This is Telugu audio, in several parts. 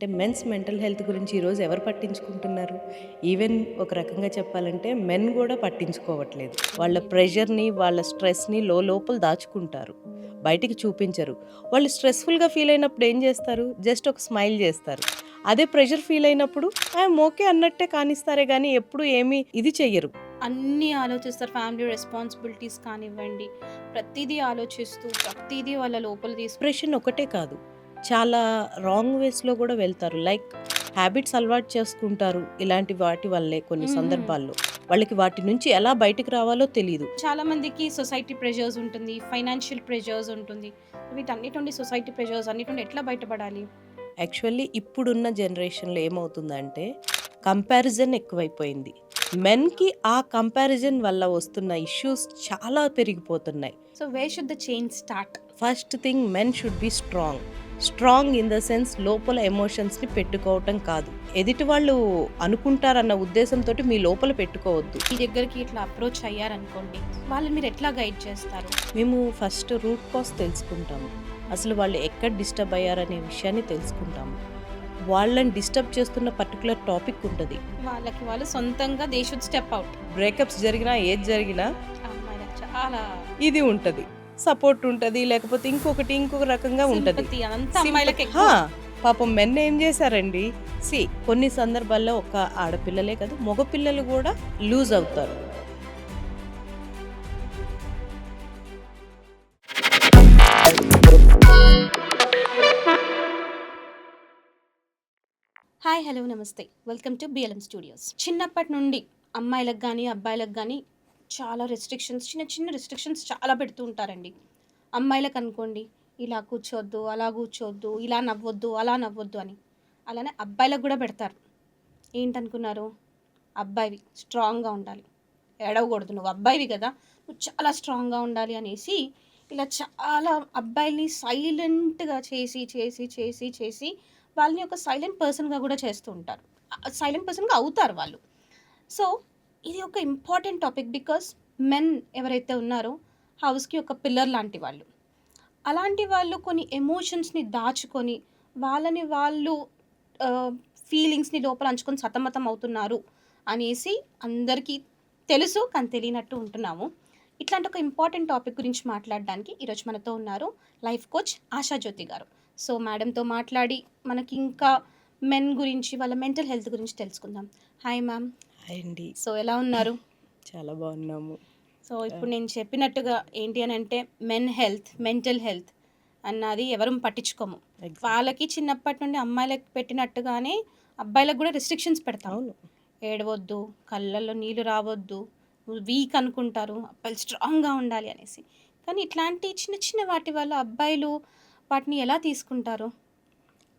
అంటే మెన్స్ మెంటల్ హెల్త్ గురించి ఈరోజు ఎవరు పట్టించుకుంటున్నారు? ఈవెన్ ఒక రకంగా చెప్పాలంటే మెన్ గూడా పట్టించుకోవట్లేదు. వాళ్ళ ప్రెషర్‌ని, వాళ్ళ స్ట్రెస్‌ని లోపల దాచుకుంటారు. బయటికి చూపించరు. వాళ్ళు స్ట్రెస్‌ఫుల్‌గా ఫీల్ అయినప్పుడు ఏం జేస్తారు? జస్ట్ ఒక స్మైల్ జేస్తారు. అదే ప్రెషర్ ఫీల్ అయినప్పుడు ఐయామ్ ఓకే అన్నట్టే కానిస్తారే గానీ ఎప్పుడు ఏమి ఇది చెయ్యరు. అన్నీ ఆలోచిస్తారు. ఫ్యామిలీ రెస్పాన్సిబిలిటీస్ కానివ్వండి, ప్రతీదీ ఆలోచిస్తూ, ప్రతీదీ వాళ్ళ లోపల డిప్రెషన్ ఒకటే కాదు. చాలా రాంగ్ వేస్‌లో గూడా వెళ్తారు. లైక్ హ్యాబిట్స్ అలవాటు చేసుకుంటారు. ఇలాంటి వాటి వల్లే కొన్ని హ్మ్. సందర్భాల్లో. వాళ్ళకి వాటి నుంచి ఎలా బయటికి రావాలో తెలీదు. చాలా మందికి సొసైటీ ప్రెషర్స్ ఉంటుంది. ఫైనాన్షియల్ ప్రెషర్స్ ఉంటుంది. వీటన్నిటి నుండి సొసైటీ ప్రెషర్స్ అన్నిటి నుండి ఎట్లా బయటపడాలి? యాక్చువల్లీ ఇప్పుడున్న జనరేషన్‌లో ఏమవుతుందంటే కంపారిజన్ ఎక్కువైపోయింది. మెన్‌కి ఆ కంపారిజన్ వల్ల వస్తున్న ఇష్యూస్ చాలా పెరిగిపోతున్నాయి. So where should the change start? First thing men should be strong. Strong in the sense లోపల ఎమోషన్స్‌ని పెట్టుకోవటం కాదు. ఎదుటి వాళ్ళు అనుకుంటారన్న ఉద్దేశంతోటి మీ లోపల పెట్టుకోవద్దు. మీ దగ్గరికి ఇట్లా అప్రోచ్ అయ్యారనుకోండి, వాళ్ళని మీరు ఎట్లా గైడ్ చేస్తారు? మేము ఫస్ట్ రూట్ కాజ్ తెలుసుకుంటాము. అసలు వాళ్ళు ఎక్కడ డిస్టర్బ్ అయ్యారనే విషయాన్ని తెలుసుకుంటాము. వాళ్ళని డిస్టర్బ్ చేస్తున్న పర్టిక్యులర్ టాపిక్ ఉంటది. వాళ్ళకి వాళ్ళు సొంతంగా they should step out. Breakups జరిగినా, ఏది జరిగినా అమ్మాయిలకు చాలా ఇది ఉంటది. సపోర్ట్ ఉంటది. లేకపోతే ఇంకొక రకంగా ఉంటది. సింపతి అదంతా అమ్మాయిలకి హా! ఎక్కువ. పాపం మెన్ ఏం చేశారండి, కొన్ని సందర్భాల్లో ఒక ఆడపిల్లలే కాదు, మగపిల్లలు కూడా లూజ్ అవుతారు. హాయ్ హలో నమస్తే, వెల్కమ్ టు బిఎల్ఎం స్టూడియోస్. చిన్నప్పటి నుండి అమ్మాయిలకు కానీ అబ్బాయిలకు కానీ చాలా రెస్ట్రిక్షన్స్, చిన్న చిన్న రెస్ట్రిక్షన్స్ చాలా పెడుతూ ఉంటారండి. అమ్మాయిలకు అనుకోండి, ఇలా కూర్చోవద్దు, అలా కూర్చోవద్దు, ఇలా నవ్వొద్దు, అలా నవ్వొద్దు అని. అలానే అబ్బాయిలకు కూడా పెడతారు. ఏంటనుకున్నారు? అబ్బాయివి స్ట్రాంగ్గా ఉండాలి, ఏడవకూడదు, నువ్వు అబ్బాయివి కదా, నువ్వు చాలా స్ట్రాంగ్గా ఉండాలి అనేసి ఇలా చాలా అబ్బాయిల్ని సైలెంట్గా చేసి చేసి చేసి చేసి వాళ్ళని ఒక సైలెంట్ పర్సన్గా కూడా చేస్తూ ఉంటారు. సైలెంట్ పర్సన్గా అవుతారు వాళ్ళు. సో ఇది ఒక ఇంపార్టెంట్ టాపిక్ బికాస్ మెన్ ఎవరైతే ఉన్నారో హౌస్కి ఒక పిల్లర్ లాంటి వాళ్ళు. అలాంటి వాళ్ళు కొన్ని ఎమోషన్స్ని దాచుకొని వాళ్ళని వాళ్ళు ఫీలింగ్స్ని లోపల అంచుకొని సతమతం అవుతున్నారు అనేసి అందరికీ తెలుసు, కానీ తెలియనట్టు ఉంటున్నాము. ఇట్లాంటి ఒక ఇంపార్టెంట్ టాపిక్ గురించి మాట్లాడడానికి ఈరోజు మనతో ఉన్నారు లైఫ్ కోచ్ ఆశాజ్యోతి గారు. సో మేడంతో మాట్లాడి మనకి ఇంకా మెన్ గురించి, వాళ్ళ మెంటల్ హెల్త్ గురించి తెలుసుకుందాం. Hi ma'am. హాయ్ అండి. సో ఎలా ఉన్నారు? చాలా బాగున్నాము. సో ఇప్పుడు నేను చెప్పినట్టుగా ఏంటి అని అంటే, మెన్ హెల్త్, మెంటల్ హెల్త్ అన్నది ఎవరు పట్టించుకోము. వాళ్ళకి చిన్నప్పటి నుండి అమ్మాయిలకు పెట్టినట్టుగానే అబ్బాయిలకు కూడా రెస్ట్రిక్షన్స్ పెడతాం. అవును. ఏడవద్దు, కళ్ళల్లో నీళ్ళు రావద్దు, వీక్ అనుకుంటారు, అబ్బాయిలు స్ట్రాంగ్గా ఉండాలి అనేసి. కానీ ఇట్లాంటి చిన్న చిన్న వాటి వల్ల అబ్బాయిలు వాటిని ఎలా తీసుకుంటారు?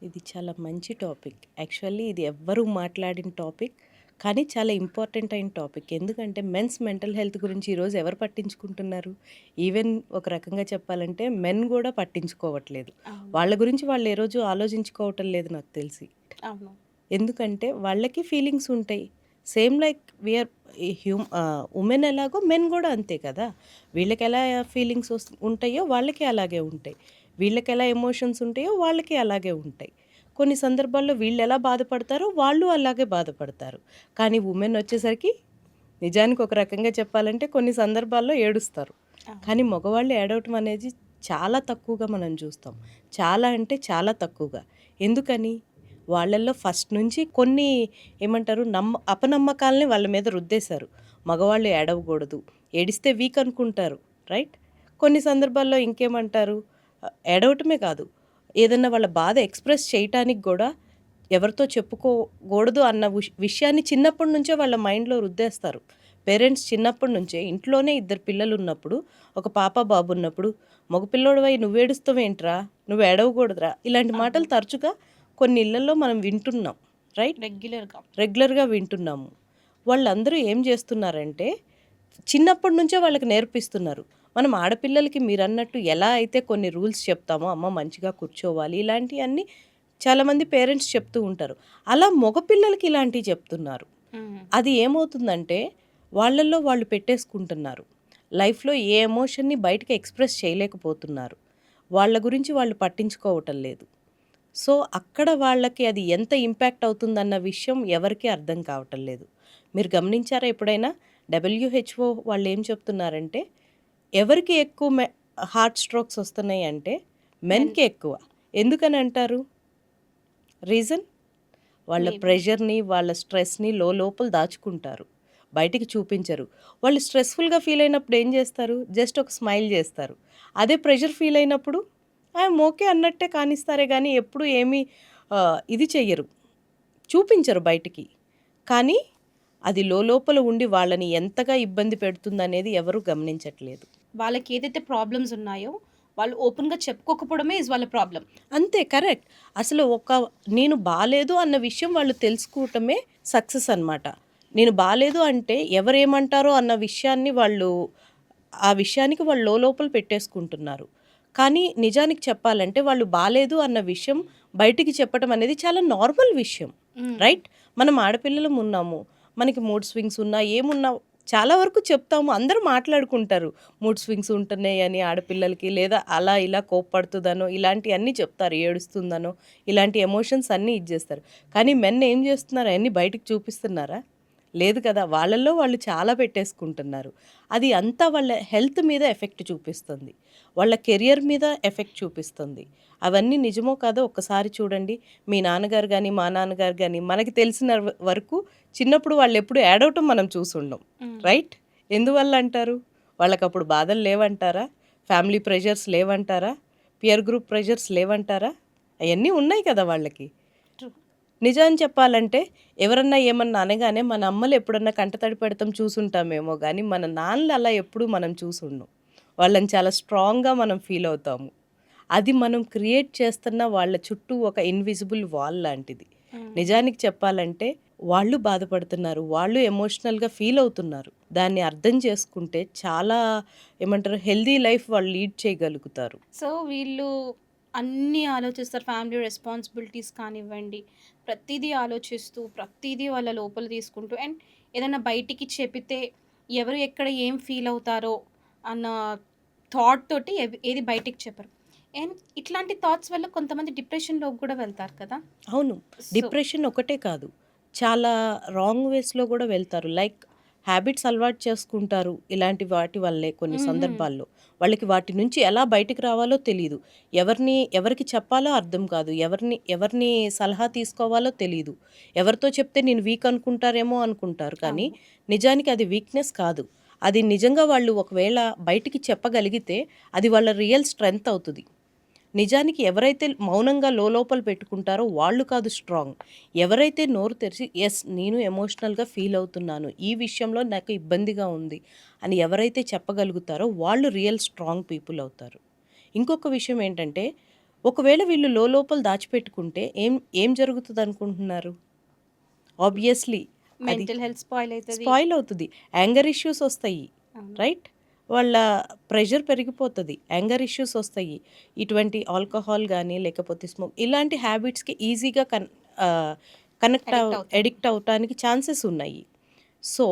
ఇది చాలా మంచి టాపిక్. యాక్చువల్లీ ఇది ఎవ్వరూ మాట్లాడిన టాపిక్. కానీ చాలా ఇంపార్టెంట్ అయిన టాపిక్. ఎందుకంటే మెన్స్ మెంటల్ హెల్త్ గురించి ఈరోజు ఎవరు పట్టించుకుంటున్నారు? ఈవెన్ ఒక రకంగా చెప్పాలంటే మెన్ గూడా పట్టించుకోవట్లేదు. అవును. వాళ్ళ గురించి వాళ్ళు ఏ రోజు ఆలోచించుకోవటం లేదు నాకు తెలిసి. అవును. ఎందుకంటే వాళ్ళకి ఫీలింగ్స్ ఉంటాయి. సేమ్ లైక్ ఉమెన్ ఎలాగో మెన్ గూడా అంతే కదా! వీళ్ళకెలా ఫీలింగ్స్ ఉంటాయో వాళ్ళకి అలాగే ఉంటాయి. వీళ్ళకెలా ఎమోషన్స్ ఉంటాయో వాళ్ళకి అలాగే ఉంటాయి. కొన్ని సందర్భాల్లో వీళ్ళెలా బాధపడతారో వాళ్ళు అలాగే బాధపడతారు. కానీ ఉమెన్ వచ్చేసరికి నిజానికి ఒక రకంగా చెప్పాలంటే కొన్ని సందర్భాల్లో ఏడుస్తారు. అవును. కానీ మగవాళ్ళు ఏడవటం అనేది చాలా తక్కువగా మనం చూస్తాం. చాలా అంటే చాలా తక్కువగా. ఎందుకని? వాళ్ళల్లో ఫస్ట్ నుంచి కొన్ని ఏమంటారు అపనమ్మకాలని వాళ్ళ మీద రుద్దేశారు. మగవాళ్ళు ఏడవకూడదు, ఏడిస్తే వీక్ అనుకుంటారు. రైట్? కొన్ని సందర్భాల్లో ఇంకేమంటారు? ఏడవటమే కాదు, ఏదన్నా వాళ్ళ బాధ ఎక్స్‌ప్రెస్ చేయటానికి గూడా ఎవరితో చెప్పుకోకూడదు అన్న విషయాన్ని చిన్నప్పటి నుంచే వాళ్ళ మైండ్‌లో రుద్దేస్తారు. పేరెంట్స్ చిన్నప్పటి నుంచే ఇంట్లోనే ఇద్దరు పిల్లలున్నప్పుడు, ఒక పాప, బాబు ఉన్నప్పుడు, "మగ పిల్లోడివై నువ్వేడుస్తావేంట్రా? నువ్వు ఏడవకూడదురా" ఇలాంటి మాటలు అవును. తరచుగా కొన్ని ఇళ్లల్లో మనం వింటున్నాం. రైట్? రెగ్యులర్‌గా. రెగ్యులర్‌గా వింటున్నాము. వాళ్ళందరూ ఏం చేస్తున్నారంటే, చిన్నప్పటి నుంచే వాళ్ళకి నేర్పిస్తున్నారు. మనం ఆడపిల్లలకి మీరన్నట్టు ఎలా అయితే కొన్ని రూల్స్ చెప్తామో, అమ్మ మంచిగా కూర్చోవాలి, ఇలాంటియన్నీ చాలామంది పేరెంట్స్ చెప్తూ ఉంటారు. అలా మగపిల్లలకి ఇలాంటివి చెప్తున్నారు. హ్మ్. అది ఏమవుతుందంటే, వాళ్ళల్లో వాళ్ళు పెట్టేసుకుంటున్నారు. లైఫ్‌లో ఏ ఎమోషన్‌ని బయటకి ఎక్స్‌ప్రెస్ చేయలేకపోతున్నారు. వాళ్ళ గురించి వాళ్ళు పట్టించుకోవటం లేదు. సో, అక్కడ వాళ్ళకి అది ఎంత ఇంపాక్ట్ అవుతుందన్న విషయం ఎవరికీ అర్థం కావటం లేదు. మీరు గమనించారా ఎప్పుడైనా? డబ్ల్యూహెచ్ఓ వాళ్ళేం చెప్తున్నారంటే, ఎవరికి ఎక్కువ హార్ట్ స్ట్రోక్స్ వస్తున్నాయి అంటే, మెన్ మెన్‌కే ఎక్కువ. ఎందుకనంటారు? రీజన్? వాళ్ళ మేబీ. ప్రెషర్‌ని, వాళ్ళ స్ట్రెస్‌ని లోపల దాచుకుంటారు. బయటికి చూపించరు. వాళ్ళు స్ట్రెస్‌ఫుల్‌గా ఫీల్ అయినప్పుడు ఏం చేస్తారు? జస్ట్ ఒక స్మైల్ చేస్తారు. అదే ప్రెషర్ ఫీల్ అయినప్పుడు ఐయామ్ ఓకే అన్నట్టే కానిస్తారే గానీ ఎప్పుడు ఏమీ ఇది చెయ్యరు. చూపించరు బయటికి. కానీ అది లోపల ఉండి వాళ్ళని ఎంతగా ఇబ్బంది పెడుతుందనేది ఎవరు గమనించట్లేదు. వాళ్ళకి ఏదైతే ప్రాబ్లమ్స్ ఉన్నాయో వాళ్ళు ఓపెన్‌గా చెప్పుకోకపోవడమే ఈజ్ వాళ్ళ ప్రాబ్లమ్. అంతే కరెక్ట్. అసలు నేను బాలేదు అన్న విషయం వాళ్ళు తెలుసుకోవటమే సక్సెస్ అనమాట. నేను బాలేదు అంటే ఎవరేమంటారో అన్న విషయాన్ని ఆ విషయానికి వాళ్ళు లోపల పెట్టేసుకుంటున్నారు. కానీ నిజానికి చెప్పాలంటే వాళ్ళు బాలేదు అన్న విషయం బయటికి చెప్పటం అనేది చాలా నార్మల్ విషయం. హ్మ్. రైట్? మనం ఆడపిల్లలం ఉన్నాము. మనకి మూడ్ స్వింగ్స్ ఉన్నా, ఏమున్నా చాలా వరకు చెప్తాము. అందరూ మాట్లాడుకుంటారు. మూడ్ స్వింగ్స్ ఉంటున్నాయని ఆడపిల్లలకి, లేదా అలా ఇలా కోప్పడుతుందనో, ఇలాంటియన్నీ చెప్తారు. ఏడుస్తుందనో, ఇలాంటి ఎమోషన్స్ అన్నీ ఇచ్చేస్తారు. కానీ మెన్ ఏం చేస్తున్నారు? అయన్నీ బయటికి చూపిస్తున్నారా? లేదు కదా! వాళ్ళలో వాళ్ళు చాలా పెట్టేసుకుంటున్నారు. అది అంతా వాళ్ళ హెల్త్ మీద ఎఫెక్ట్ చూపిస్తుంది. వాళ్ళ కెరియర్ మీద ఎఫెక్ట్ చూపిస్తుంది. అవన్నీ నిజమో కాదో ఒక్కసారి చూడండి. మీ నాన్నగారు గాని, మా నాన్నగారు గాని మనకి తెలిసిన వరకు చిన్నప్పుడు వాళ్ళెప్పుడు ఏడవటం మనం చూసుండం. హ్మ్. రైట్? ఎందువల్ల అంటారు? వాళ్ళకప్పుడు బాధలు లేవంటారా? ఫ్యామిలీ ప్రెషర్స్ లేవంటారా? పియర్ గ్రూప్ ప్రెషర్స్ లేవంటారా? అయన్నీ ఉన్నాయి కదా వాళ్ళకి. ట్రూ. నిజం చెప్పాలంటే ఎవరన్నా ఏమన్నా అనగానే మన అమ్మలు ఎప్పుడన్నా కంటతడి పెడతాం చూసుంటామేమో గానీ, మన నాన్నలు అలా ఎప్పుడూ మనం చూసుండం. వాళ్ళని చాలా స్ట్రాంగ్‌గా మనం ఫీల్ అవుతాము. అది మనం క్రియేట్ చేస్తున్న వాళ్ళ చుట్టూ ఒక ఇన్విజిబుల్ వాల్ లాంటిది. హ్మ్. నిజానికి చెప్పాలంటే వాళ్ళు బాధపడుతున్నారు. వాళ్ళు ఎమోషనల్‌గా ఫీల్ అవుతున్నారు. దాన్ని అర్థం చేసుకుంటే చాలా ఏమంటారు హెల్తీ లైఫ్ వాళ్ళు లీడ్ చేయగలుగుతారు. సో, వీళ్ళు అన్నీ ఆలోచిస్తారు. ఫ్యామిలీ రెస్పాన్సిబిలిటీస్ కానివ్వండి, ప్రతీదీ ఆలోచిస్తూ, ప్రతీదీ వాళ్ళ లోపల తీసుకుంటూ అండ్ ఏదైనా బయటికి చెపితే ఎవరు ఎక్కడ ఏం ఫీల్ అవుతారో అన్న థాట్ తోటి ఏది బయటికి చెప్పరు. అండ్ ఇట్లాంటి థాట్స్ వల్ల కొంతమంది డిప్రెషన్‌లోకి గూడా వెళ్తారు కదా! అవును. సో డిప్రెషన్ ఒకటే కాదు. చాలా రాంగ్ వేస్‌లో గూడా వెళ్తారు. లైక్ హ్యాబిట్స్ అలవాటు చేసుకుంటారు. ఇలాంటి వాటి వల్లే కొన్ని హుహు. సందర్భాల్లో. వాళ్ళకి వాటి నుంచి ఎలా బయటికి రావాలో తెలీదు. ఎవరికి చెప్పాలో అర్థం కాదు. ఎవరిని సలహా తీసుకోవాలో తెలీదు. ఎవరితో చెప్తే నేను వీక్ అనుకుంటారేమో అనుకుంటారు. కానీ అవును. నిజానికి అది వీక్‌నెస్ కాదు. అది నిజంగా వాళ్ళు ఒకవేళ బయటికి చెప్పగలిగితే అది వాళ్ళ రియల్ స్ట్రెంగ్త్ అవుతది. నిజానికి ఎవరైతే మౌనంగా లోపల పెట్టుకుంటారో వాళ్ళు కాదు స్ట్రాంగ్. ఎవరైతే నోరు తెరిచి యెస్ నేను ఎమోషనల్‌గా ఫీల్ అవుతున్నాను. ఈ విషయంలో నాకు ఇబ్బందిగా ఉంది అని ఎవరైతే చెప్పగలుగుతారో వాళ్ళు రియల్ స్ట్రాంగ్ పీపుల్ అవుతారు. ఇంకొక విషయం ఏంటంటే ఒకవేళ వీళ్ళు లోపల దాచిపెట్టుకుంటే ఏం ఏం జరుగుతదనుకుంటున్నారు? ఆబ్వియస్లీ అది మెంటల్ హెల్త్ స్పాయిల్ అయితది. స్పాయిల్ అవుతది. యాంగర్ ఇష్యూస్ ఒస్తాయి. అవును. రైట్? వాళ్ళ ప్రెషర్ పెరిగిపోతది. యాంగర్ ఇష్యూస్ ఒస్తాయి. ఇటువంటి ఆల్కహాల్ గానీ, లేకపోతే ఇలాంటి హ్యాబిట్స్‌కి ఈజీగా ఆహ్, అడిక్ట్ అవుతారు. అడిక్ట్ అవ్వటానికి ఛాన్సెస్ ఉన్నాయి. సో,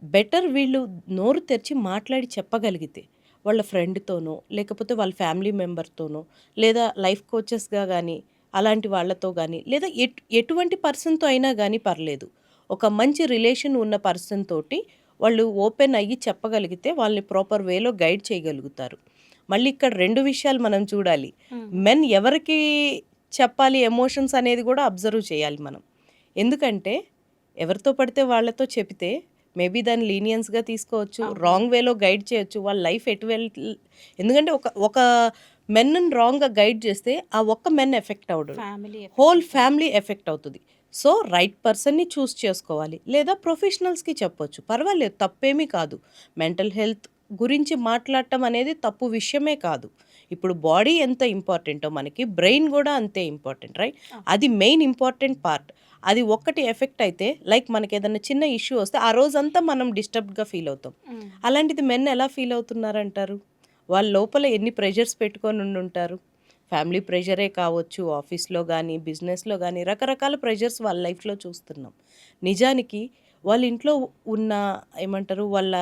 బెటర్ వీళ్ళు నోరు తెరిచి మాట్లాడి చెప్పగలిగితే, వాళ్ళ ఫ్రెండ్‌తోనో, లేకపోతే వాళ్ళ ఫ్యామిలీ మెంబర్‌తోనో, లేదా లైఫ్ కోచెస్‌గా గానీ, అలాంటి వాళ్ళతో గానీ, లేదా ఎటువంటి పర్సన్‌తో అయినా గానీ పర్లేదు. ఒక మంచి రిలేషన్ ఉన్న పర్సన్ తోటి వాళ్ళు ఓపెన్ అయ్యి చెప్పగలిగితే వాళ్ళని ప్రాపర్ వేలో గైడ్ చేయగలుగుతారు. మళ్ళీ ఇక్కడ 2 విషయాలు మనం చూడాలి. హ్మ్. మెన్ ఎవరికి చెప్పాలి ఎమోషన్స్ అనేది గూడా అబ్జర్వ్ చేయాలి మనం. ఎందుకంటే ఎవరితో పడితే వాళ్ళతో చెబితే మేబీ దాన్ని లీనియన్స్‌గా తీసుకోవచ్చు. అవును. రాంగ్ వేలో గైడ్ చేయొచ్చు. వాళ్ళ లైఫ్ ఎందుకంటే ఒక ఒక మెన్‌ని రాంగ్‌గా గైడ్ చేస్తే ఆ ఒక్క మెన్ ఎఫెక్ట్ అవ్వడు. ఫ్యామిలీ ఎఫెక్ట్ హోల్ అవుతది. ఫ్యామిలీ ఎఫెక్ట్ అవుతది. సో, రైట్ పర్సన్‌ని చూజ్ చేసుకోవాలి. లేదా ప్రొఫెషనల్స్‌కి చెప్పొచ్చు. పర్వాలేదు తప్పేమీ కాదు. మెంటల్ హెల్త్ గురించి మాట్లాడటం అనేది తప్పు విషయమే కాదు. ఇప్పుడు బాడీ ఎంత ఇంపార్టెంటో మనకి బ్రెయిన్ గూడా అంతే ఇంపార్టెంట్ రైట్? ఆ! అది మెయిన్ ఇంపార్టెంట్ పార్ట్. అది ఒక్కటి ఎఫెక్ట్ అయితే లైక్ మనకేదన్నా చిన్న ఇష్యూ వస్తే ఆ రోజంతా మనం డిస్టర్బ్డ్‌గా ఫీల్ అవుతాం. హ్మ్. అలాంటిది మెన్ ఎలా ఫీల్ అవుతున్నారంటారు? వాళ్ళ లోపల ఎన్ని ప్రెషర్స్ పెట్టుకొని ఉండుంటారు? ఫ్యామిలీ ప్రెషరే కావచ్చు, ఆఫీస్‌లో గానీ, బిజినెస్‌లో గానీ రకరకాల ప్రెషర్స్ వాళ్ళ లైఫ్‌లో చూస్తున్నాం. నిజానికి వాళ్ళ ఇంట్లో ఉన్న ఏమంటారు వాళ్ళ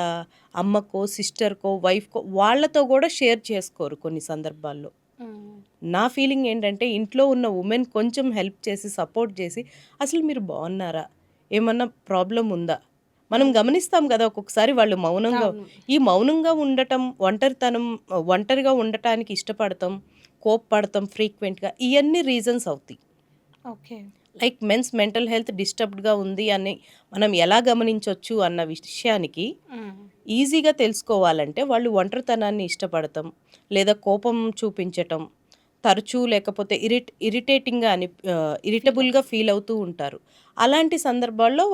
అమ్మకో, సిస్టర్‌కో, వైఫ్‌కో వాళ్ళతో గూడా షేర్ చేసుకోరు కొన్ని సందర్భాల్లో. హ్మ్. నా ఫీలింగ్ ఏంటంటే ఇంట్లో ఉన్న ఉమెన్ కొంచెం హెల్ప్ చేసి, సపోర్ట్ చేసి, అసలు మీరు బాగున్నారా? ఏమన్నా ప్రాబ్లమ్ ఉందా? మనం గమనిస్తాం కదా! ఒక్కొక్కసారి వాళ్ళు మౌనంగా అవును. ఈ మౌనంగా ఉండటం, ఒంటరిగా ఉండటానికి ఇష్టపడతాం, కోప్పడతాం ఫ్రీక్వెంట్‌గా ఇయన్నీ రీజన్స్ అవుతాయి. Okay. Like men's mental health డిస్టర్బ్డ్‌గా ఉంది అని మనం ఎలా గమనించొచ్చు అన్న విషయానికి హ్మ్. ఈజీగా తెలుసుకోవాలంటే వాళ్ళు ఒంటరితనాన్ని ఇష్టపడటం, లేదా కోపం చూపించటం, తరచూ లేకపోతే ఇరిటేటింగ్‌గా ఫీల్ ఇరిటబుల్‌గా అవ్వడం. ఫీల్ అవుతూ ఉంటారు. అలాంటి సందర్భాల్లో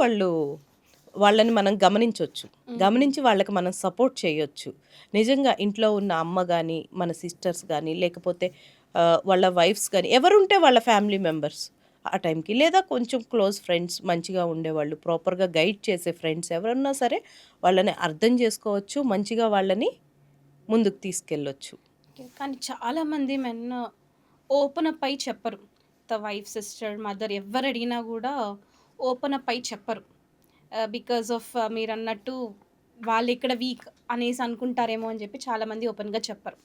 వాళ్ళని మనం గమనించొచ్చు. హ్మ్. గమనించి వాళ్ళకి మనం సపోర్ట్ చేయొచ్చు. నిజంగా ఇంట్లో ఉన్న అమ్మ గాని, మన సిస్టర్స్ గాని, లేకపోతే వాళ్ళ వైఫ్స్ గాని, ఎవరుంటే వాళ్ళ ఫ్యామిలీ మెంబర్స్ ఆ టైంకి. లేదా కొంచెం క్లోజ్ ఫ్రెండ్స్ మంచిగా ఉండేవాళ్ళు, ప్రాపర్‌గా గైడ్ చేసే ఫ్రెండ్స్ ఎవరున్నా సరే వాళ్ళని అర్థం చేసుకోవచ్చు. మంచిగా వాళ్ళని ముందుకు తీసుకెళ్ళొచ్చు. ఓకే. కానీ చాలామంది మెన్ ఓపెన్ అప్ అయ్యి చెప్పరు. వైఫ్, సిస్టర్, మదర్ ఎవ్వరడిగినా గూడా ఓపెన్ అప్ అయ్యి చెప్పరు. బికాస్ ఆఫ్ మీరన్నట్టు వాళ్ళిక్కడ వీక్ అనేసి అనుకుంటారేమో అని జెప్పి చాలామంది ఓపెన్‌గా చెప్పరు.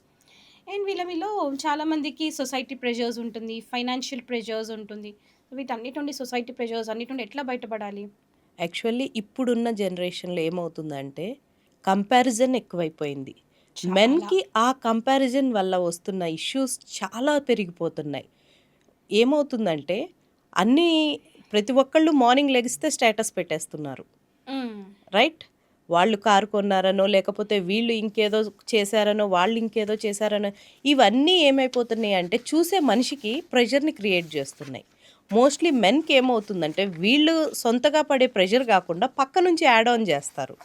అండ్ వీళ్ళలో చాలామందికి సొసైటీ ప్రెషర్స్ ఉంటుంది. ఫైనాన్షియల్ ప్రెషర్స్ ఉంటుంది. వీటన్నిటి నుండి సొసైటీ ప్రెషర్స్ అన్నిటి నుండి ఎట్లా బయటపడాలి? యాక్చువల్లీ ఇప్పుడున్న జనరేషన్‌లో ఏమవుతుందంటే కంపారిజన్ ఎక్కువైపోయింది. చాలా. మెన్‌కి ఆ కంపారిజన్ వల్ల వస్తున్న ఇష్యూస్ చాలా పెరిగిపోతున్నాయి. ఏమవుతుందంటే అన్నీ ప్రతి ఒక్కళ్ళు మార్నింగ్ లెగిస్తే స్టేటస్ పెట్టేస్తున్నారు. హ్మ్. రైట్? వాళ్ళు కారు కొన్నారనో, లేకపోతే వీళ్ళు ఇంకేదో చేశారనో, వాళ్ళు ఇంకేదో చేశారనో, ఇవన్నీ ఏమైపోతున్నాయి అంటే చూసే మనిషికి ప్రెషర్‌ని క్రియేట్ చేస్తున్నాయి. మోస్ట్‌లీ మెన్‌కి ఏమవుతుందంటే వీళ్ళు సొంతగా పడే ప్రెషర్ కాకుండా పక్క నుంచి యాడ్ ఆన్ చేస్తారు.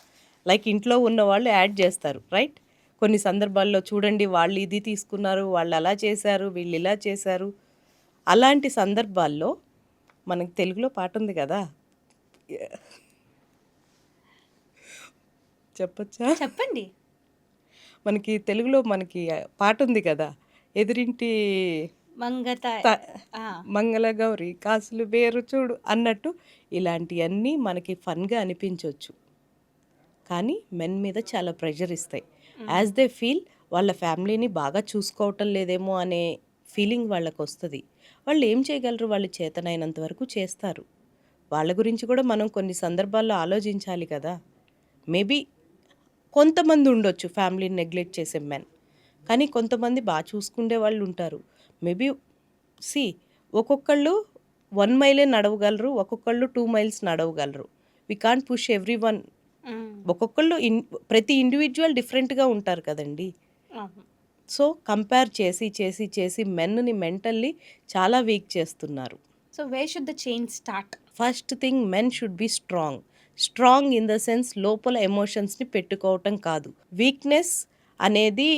లైక్ ఇంట్లో ఉన్నవాళ్ళు యాడ్ చేస్తారు. రైట్? కొన్ని సందర్భాల్లో చూడండి వాళ్ళు ఇది తీసుకున్నారు, వాళ్ళు అలా చేశారు, వీళ్ళు ఇలా చేశారు. అలాంటి సందర్భాల్లో మనకి తెలుగులో పాటుంది కదా! చెప్పొచ్చా? చెప్పండి. మనకి తెలుగులో పాటుంది కదా! ఎదురింటి మంగతాయ్. త ఆ! మంగళగౌరి కాసులు వేరు చూడు అన్నట్టు ఇలాంటియన్నీ మనకి ఫన్‌గా అనిపించొచ్చు. కానీ మెన్ మీద చాలా ప్రెషర్ ఇస్తాయి. హ్మ్. యాస్ దే ఫీల్ వాళ్ళ ఫ్యామిలీని బాగా చూసుకోవటం లేదేమో అనే ఫీలింగ్ వాళ్ళకొస్తది. వాళ్ళు ఏం చేయగలరు? వాళ్ళు చేతనైనంత వరకు చేస్తారు. వాళ్ళ గురించి కూడా మనం కొన్ని సందర్భాల్లో ఆలోచించాలి కదా! మేబీ కొంతమంది ఉండొచ్చు ఫ్యామిలీని నెగ్లెక్ట్ చేసే మెన్. కానీ కొంతమంది చూసుకుండే వాళ్ళు ఉంటారు. మేబీ సీ ఒక్కొక్కళ్ళు 1 మైలే నడవగలరు. ఒక్కొక్కళ్ళు 2 మైల్స్ నడవగలరు. We can't push everyone. Hmm. ఒక్కొక్కళ్ళు ప్రతి ఇండివిడ్యువల్ డిఫరెంట్‌గా ఉంటారు కదండీ! అవును. సో, కంపేర్ చేసి మెన్‌ని మెంటల్లీ చాలా వీక్ చేస్తున్నారు. So, wear should the change start? First thing men should be strong. Strong in the sense లోపల ఎమోషన్స్‌ని పెట్టుకోవటం కాదు. వీక్‌నెస్ అనేది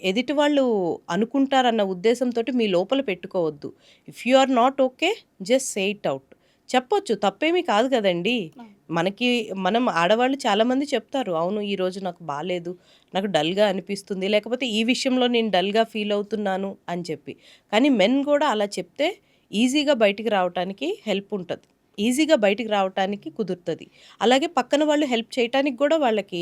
ఎదుటి వాళ్ళు అనుకుంటారన్న ఉద్దేశంతోటి మీ లోపల పెట్టుకోవద్దు. If you are not okay just say it out. చెప్పొచ్చు తప్పేమీ కాదు కదండీ! అవును. మనకి మనం ఆడవాళ్ళు చాలామంది చెప్తారు. అవును ఈరోజు నాకు బాలేదు. నాకు డల్‌గా అనిపిస్తుంది. లేకపోతే ఈ విషయంలో నేను డల్‌గా ఫీల్ అవుతున్నాను అని చెప్పి. కానీ మెన్ గూడా అలా చెప్తే ఈజీగా బయటికి రావటానికి హెల్ప్ ఉంటది. ఈజీగా బయటికి రావటానికి కుదురుతది. అలాగే పక్కన వాళ్ళు హెల్ప్ చేయటానికి గూడా వాళ్ళకి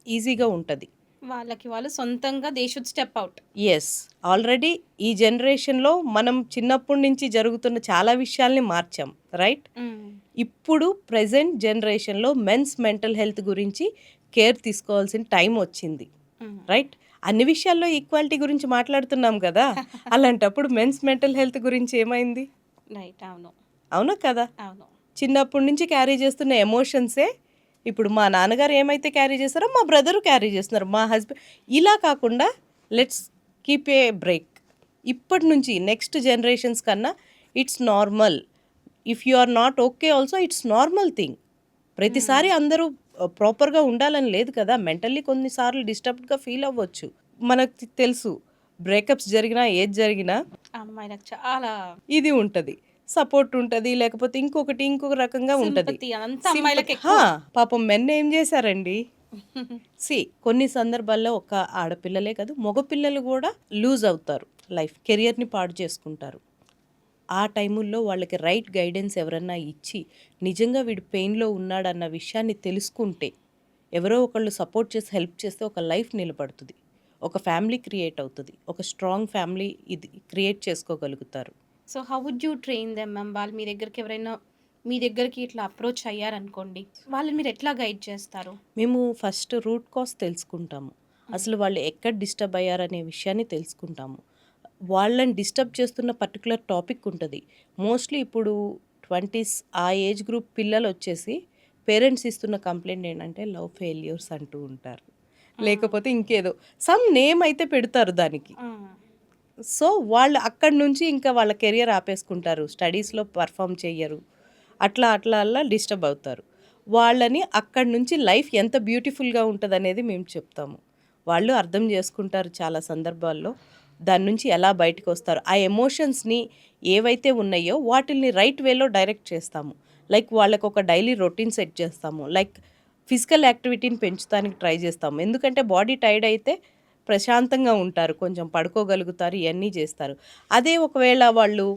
ఈజీగా ఉంటది. వాళ్ళకి వాళ్ళు సొంతంగా they should step out. Yes. Already ఈ జనరేషన్‌లో మనం చిన్నప్పటి నుంచి జరుగుతున్న చాలా విషయాల్ని మార్చాం. రైట్? హ్మ్. ఇప్పుడు ప్రెజెంట్ జనరేషన్‌లో మెన్స్ మెంటల్ హెల్త్ గురించి కేర్ తీసుకోవాల్సిన టైం వచ్చింది. హ్మ్. రైట్? అన్ని విషయాల్లో ఈక్వాలిటీ గురించి మాట్లాడుతున్నాం గదా! అలాంటప్పుడు మెన్స్ మెంటల్ హెల్త్ గురించి ఏమైంది? రైట్. అవును. అవునా కదా! అవును. చిన్నప్పటి నుంచి క్యారీ చేస్తున్న ఎమోషన్సే ఇప్పుడు మా నాన్నగారు ఏమైతే క్యారీ చేస్తారో మా బ్రదరు క్యారీ చేస్తున్నారు. మా హస్బెండ్ ఇలా కాకుండా లెట్స్ కీప్ ఏ బ్రేక్. ఇప్పటి నుంచి నెక్స్ట్ జనరేషన్స్ కన్నా it's normal. If you are not okay also it's normal thing. Hmm. ప్రతిసారి అందరూ ప్రాపర్‌గా ఉండాలని లేదు కదా! మెంటల్లీ కొన్నిసార్లు డిస్టర్బ్డ్‌గా ఫీల్ అవ్వచ్చు. మనకు తెలుసు బ్రేకప్స్ జరిగినా, ఏది జరిగినా అమ్మాయిలకు చాలా ఇది ఉంటది. సపోర్ట్ ఉంటది. లేకపోతే ఇంకొక రకంగా ఉంటది. సింపతి అదంతా సింపతి అమ్మాయిలకెక్కువ. పాపం మెన్ ఏం చేశారండి? కొన్ని సందర్భాల్లో ఒక ఆడపిల్లలే కాదు, మగపిల్లలు గూడా లూజ్ అవుతారు లైఫ్. కెరియర్‌ని పాడు చేసుకుంటారు. ఆ టైముల్లో వాళ్ళకి రైట్ గైడెన్స్ ఎవరన్నా ఇచ్చి, నిజంగా వీడు పెయిన్‌లో ఉన్నాడన్న విషయాన్ని తెలుసుకుంటే, ఎవరో ఒకళ్ళు సపోర్ట్ చేసి హెల్ప్ చేస్తే ఒక లైఫ్ నిలబడుతది. ఒక ఫ్యామిలీ క్రియేట్ అవుతుంది. ఒక స్ట్రాంగ్ ఫ్యామిలీ ఇది క్రియేట్ చేసుకోగలుగుతారు. So how would you train them ma'am? వాళ్ళు మీ దగ్గరికి ఇట్లా అప్రోచ్ అయ్యారనుకోండి, వాళ్ళని మీరు ఎట్లా గైడ్ చేస్తారు? మేము ఫస్ట్ రూట్ కాజ్ తెలుసుకుంటాము. అసలు వాళ్ళు ఎక్కడ డిస్టర్బ్ అయ్యారనే విషయాన్ని తెలుసుకుంటాము. వాళ్ళని డిస్టర్బ్ చేస్తున్న పర్టికులర్ టాపిక్ ఉంటుంది. మోస్ట్లీ ఇప్పుడు 20s ఆ ఏజ్ గ్రూప్ పిల్లలు వచ్చేసి పేరెంట్స్ ఇస్తున్న కంప్లైంట్ ఏంటంటే లవ్ ఫెయిల్యూర్స్ అంటూ ఉంటారు. లేకపోతే ఇంకేదో సమ్ నేమ్ అయితే పెడతారు దానికి. సో వాళ్ళు అక్కడి నుంచి ఇంకా వాళ్ళ కెరియర్ ఆపేసుకుంటారు. స్టడీస్లో పర్ఫామ్ చెయ్యరు. అట్లా డిస్టర్బ్ అవుతారు. వాళ్ళని అక్కడి నుంచి లైఫ్ ఎంత బ్యూటిఫుల్గా ఉంటుంది అనేది మేము చెప్తాము. వాళ్ళు అర్థం చేసుకుంటారు చాలా సందర్భాల్లో. దాని నుంచి ఎలా బయటకు వస్తారు, ఆ ఎమోషన్స్ని ఏవైతే ఉన్నాయో వాటిల్ని రైట్ వేలో డైరెక్ట్ చేస్తాము. లైక్ వాళ్ళకు ఒక డైలీ రొటీన్ సెట్ చేస్తాము. లైక్ ఫిజికల్ యాక్టివిటీని పెంచుతానికి ట్రై చేస్తాము. ఎందుకంటే బాడీ టైర్డ్ అయితే ప్రశాంతంగా ఉంటారు, కొంచెం పడుకోగలుగుతారు, ఇవన్నీ చేస్తారు. అదే ఒకవేళ వాళ్ళు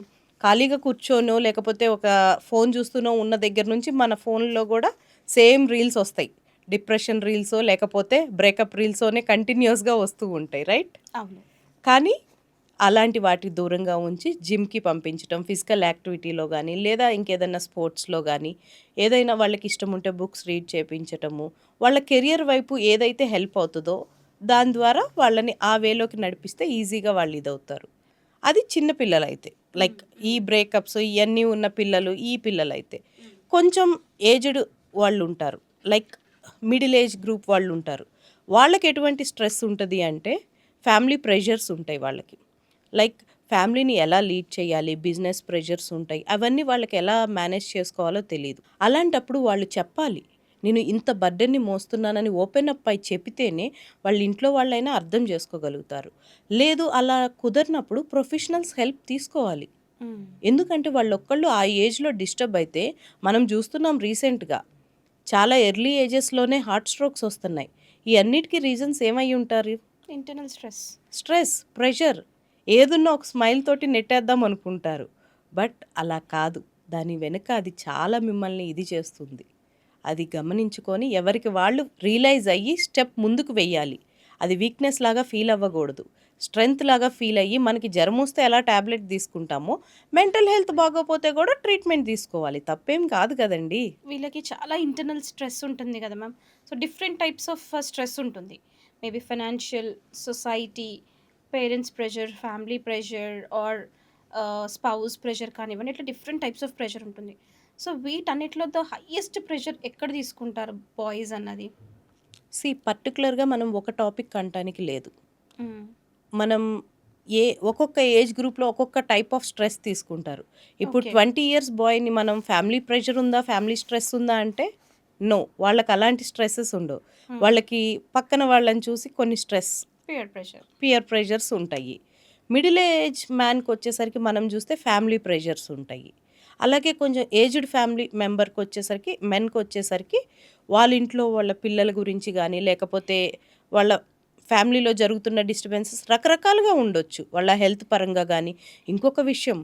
ఖాళీగా కూర్చోనో లేకపోతే ఒక ఫోన్ చూస్తూనో ఉన్న దగ్గర నుంచి మన ఫోన్లో కూడా సేమ్ రీల్స్ వస్తాయి. డిప్రెషన్ రీల్సో లేకపోతే బ్రేకప్ రీల్సోనే కంటిన్యూస్గా వస్తూ ఉంటాయి, రైట్? అవును. కానీ అలాంటి వాటికి దూరంగా ఉంచి జిమ్కి పంపించడం, ఫిజికల్ యాక్టివిటీలో కానీ లేదా ఇంకేదైనా స్పోర్ట్స్లో కానీ ఏదైనా వాళ్ళకి ఇష్టం ఉంటే బుక్స్ రీడ్ చేయించటము, వాళ్ళ కెరియర్ వైపు ఏదైతే హెల్ప్ అవుతుందో దాని ద్వారా వాళ్ళని ఆ వేలోకి నడిపిస్తే ఈజీగా వాళ్ళు ఇదవుతారు. అది చిన్న పిల్లలైతే, లైక్ ఈ బ్రేకప్స్ ఇవన్నీ ఉన్న పిల్లలు, ఈ పిల్లలైతే కొంచెం ఏజ్డ్ వాళ్ళు ఉంటారు, లైక్ మిడిల్ ఏజ్ గ్రూప్ వాళ్ళు ఉంటారు. వాళ్ళకి ఎటువంటి స్ట్రెస్ ఉంటుంది అంటే ఫ్యామిలీ ప్రెషర్స్ ఉంటాయి వాళ్ళకి. లైక్ ఫ్యామిలీని ఎలా లీడ్ చేయాలి, బిజినెస్ ప్రెషర్స్ ఉంటాయి, అవన్నీ వాళ్ళకి ఎలా మేనేజ్ చేసుకోవాలో తెలియదు. అలాంటప్పుడు వాళ్ళు చెప్పాలి, నేను ఇంత బర్డెన్ని మోస్తున్నానని ఓపెన్ అప్ అయి చెప్తేనే వాళ్ళ ఇంట్లో వాళ్ళైనా అర్థం చేసుకోగలుగుతారు. లేదు అలా కుదరినప్పుడు ప్రొఫెషనల్స్ హెల్ప్ తీసుకోవాలి. ఎందుకంటే వాళ్ళు ఒక్కళ్ళు ఆ ఏజ్లో డిస్టర్బ్ అయితే మనం చూస్తున్నాం రీసెంట్గా చాలా ఎర్లీ ఏజెస్లోనే హార్ట్ స్ట్రోక్స్ వస్తున్నాయి. ఈ అన్నిటికీ రీజన్స్ ఏమై ఉంటారు? Internal stress, pressure. ఏదున్నా ఒక స్మైల్ తోటి నెట్టేద్దాం అనుకుంటారు. బట్ అలా కాదు, దాని వెనుక అది చాలా మిమ్మల్ని ఇది చేస్తుంది. అది గమనించుకొని ఎవరికి వాళ్ళు రియలైజ్ అయ్యి స్టెప్ ముందుకు వెయ్యాలి. అది వీక్నెస్ లాగా ఫీల్ అవ్వకూడదు, స్ట్రెంగ్త్ లాగా ఫీల్ అయ్యి మనకి జ్వరం వస్తే ఎలా ట్యాబ్లెట్ తీసుకుంటామో మెంటల్ హెల్త్ బాగోపోతే కూడా ట్రీట్మెంట్ తీసుకోవాలి. తప్పేం కాదు కదండి. వీళ్ళకి చాలా ఇంటర్నల్ స్ట్రెస్ ఉంటుంది కదా ma'am. So different types of stress ఉంటుంది. Maybe financial, society, parents pressure, family pressure or spouse pressure కానివ్వండి, ఇట్లా డిఫరెంట్ టైప్స్ ఆఫ్ ప్రెషర్ ఉంటుంది. సో వీటన్నిటిలో ద హైయెస్ట్ ప్రెషర్ ఎక్కడ తీసుకుంటారు బాయ్స్ అన్నది? పర్టికులర్గా మనం ఒక టాపిక్ అనటానికి లేదు. మనం ఒక్కొక్క ఏజ్ గ్రూప్లో ఒక్కొక్క టైప్ ఆఫ్ స్ట్రెస్ తీసుకుంటారు. ఇప్పుడు Okay. 20 ఇయర్స్ బాయ్ని మనం ఫ్యామిలీ ప్రెషర్ ఉందా, ఫ్యామిలీ స్ట్రెస్ ఉందా అంటే నో, వాళ్ళకి అలాంటి స్ట్రెస్సెస్ ఉండవు. వాళ్ళకి పక్కన వాళ్ళని చూసి కొన్ని పియర్ ప్రెషర్స్ ఉంటాయి. మిడిల్ ఏజ్ మ్యాన్కి వచ్చేసరికి మనం చూస్తే ఫ్యామిలీ ప్రెషర్స్ ఉంటాయి. అలాగే కొంచెం ఏజ్డ్ ఫ్యామిలీ మెంబర్కి వచ్చేసరికి, మెన్కి వచ్చేసరికి వాళ్ళ ఇంట్లో వాళ్ళ పిల్లల గురించి కానీ లేకపోతే వాళ్ళ ఫ్యామిలీలో జరుగుతున్న డిస్టర్బెన్సెస్ రకరకాలుగా ఉండొచ్చు, వాళ్ళ హెల్త్ పరంగా కానీ. ఇంకొక విషయం,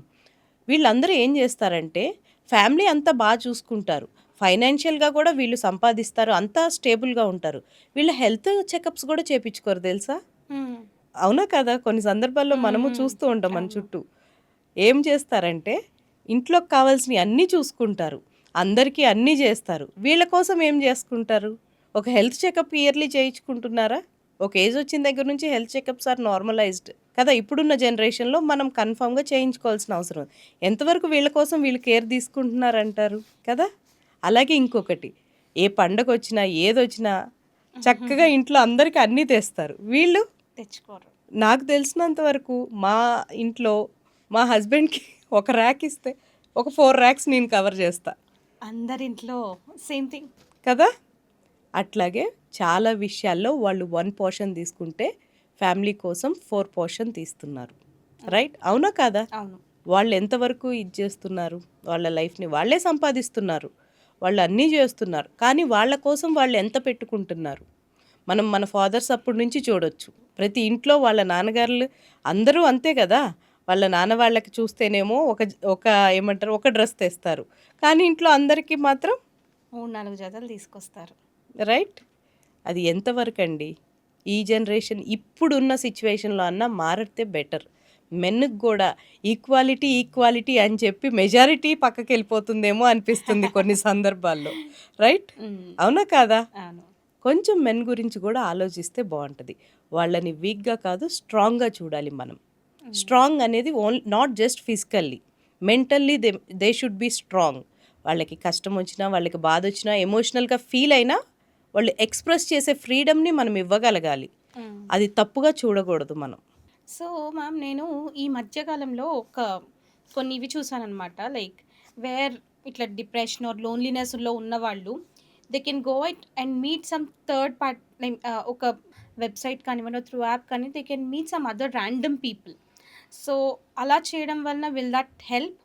వీళ్ళందరూ ఏం చేస్తారంటే ఫ్యామిలీ అంతా బాగా చూసుకుంటారు, ఫైనాన్షియల్గా కూడా వీళ్ళు సంపాదిస్తారు, అంతా స్టేబుల్గా ఉంటారు. వీళ్ళ హెల్త్ చెకప్స్ కూడా చేయించుకోరు తెలుసా? అవునా కదా? కొన్ని సందర్భాల్లో మనము చూస్తూ ఉంటాం మన చుట్టూ. ఏం చేస్తారంటే ఇంట్లోకి కావాల్సినవి అన్నీ చూసుకుంటారు, అందరికీ అన్నీ చేస్తారు. వీళ్ళ కోసం ఏం చేసుకుంటారు? ఒక హెల్త్ చెకప్ ఇయర్లీ చేయించుకుంటున్నారా? ఒక ఏజ్ వచ్చిన దగ్గర నుంచి హెల్త్ చెకప్స్ ఆర్ నార్మలైజ్డ్ కదా. ఇప్పుడున్న జనరేషన్లో మనం కన్ఫామ్గా చేయించుకోవాల్సిన అవసరం. ఎంతవరకు వీళ్ళ కోసం వీళ్ళు కేర్ తీసుకుంటున్నారంటారు కదా. అలాగే ఇంకొకటి, ఏ పండగ వచ్చినా ఏదొచ్చినా చక్కగా ఇంట్లో అందరికీ అన్నీ తెస్తారు, వీళ్ళు తెచ్చుకోరు. నాకు తెలిసినంత వరకు మా ఇంట్లో మా హస్బెండ్కి ఒక ర్యాక్ ఇస్తే ఒక 4 ర్యాక్స్ నేను కవర్ చేస్తా. అందరింట్లో సేమ్ థింగ్ కదా. అట్లాగే చాలా విషయాల్లో వాళ్ళు 1 పోర్షన్ తీసుకుంటే ఫ్యామిలీ కోసం 4 పోర్షన్ తీస్తున్నారు, రైట్? అవునా కాదా? అవును. వాళ్ళు ఎంతవరకు ఇది చేస్తున్నారు? వాళ్ళ లైఫ్ని వాళ్ళే సంపాదిస్తున్నారు, వాళ్ళు అన్నీ చేస్తున్నారు, కానీ వాళ్ళ కోసం వాళ్ళు ఎంత పెట్టుకుంటున్నారు? మనం మన ఫాదర్స్ అప్పటి నుంచి చూడొచ్చు. ప్రతి ఇంట్లో వాళ్ళ నాన్నగారులు అందరూ అంతే కదా. వాళ్ళ నాన్న వాళ్ళకి చూస్తేనేమో ఒక ఏమంటారు, ఒక డ్రెస్ తెస్తారు, కానీ ఇంట్లో అందరికీ మాత్రం 3-4 జతలు తీసుకొస్తారు. రైట్? అది ఎంతవరకు అండి? ఈ జనరేషన్ ఇప్పుడున్న సిచ్యువేషన్లో అన్నా మారితే బెటర్. మెన్‌కి గూడా ఈక్వాలిటీ, ఈక్వాలిటీ అని చెప్పి మెజారిటీ పక్కకి వెళ్ళిపోతుందేమో అనిపిస్తుంది కొన్ని సందర్భాల్లో. రైట్? హ్మ్. అవునా కాదా? అవును. కొంచెం మెన్ గురించి కూడా ఆలోచిస్తే బావుంటది. వాళ్ళని వీక్‌గా కాదు స్ట్రాంగ్‌గా చూడాలి మనం. స్ట్రాంగ్ అనేది not just physically, mentally they should be strong. వాళ్ళకి కష్టం వచ్చినా, వాళ్ళకి బాధ వచ్చినా, ఎమోషనల్‌గా ఫీల్ అయినా వాళ్ళు ఎక్స్‌ప్రెస్ చేసే ఫ్రీడమ్‌ని మనం ఇవ్వగలగాలి. హ్మ్. అది తప్పుగా చూడకూడదు మనం. సో, మ్యామ్ నేను ఈ మధ్య కాలంలో కొన్ని ఇవి చూసాననమాట. లైక్ వేర్ ఇట్లా డిప్రెషన్ ఆర్ లోన్లీనెస్‌లో ఉన్నవాళ్ళు they can go it and meet some third part ఒక వెబ్‌సైట్ కానివ్వండి, త్రూ యాప్ కానీ they can meet some other random people. So, అలా చేయడం వలన విల్ దట్ హెల్ప్?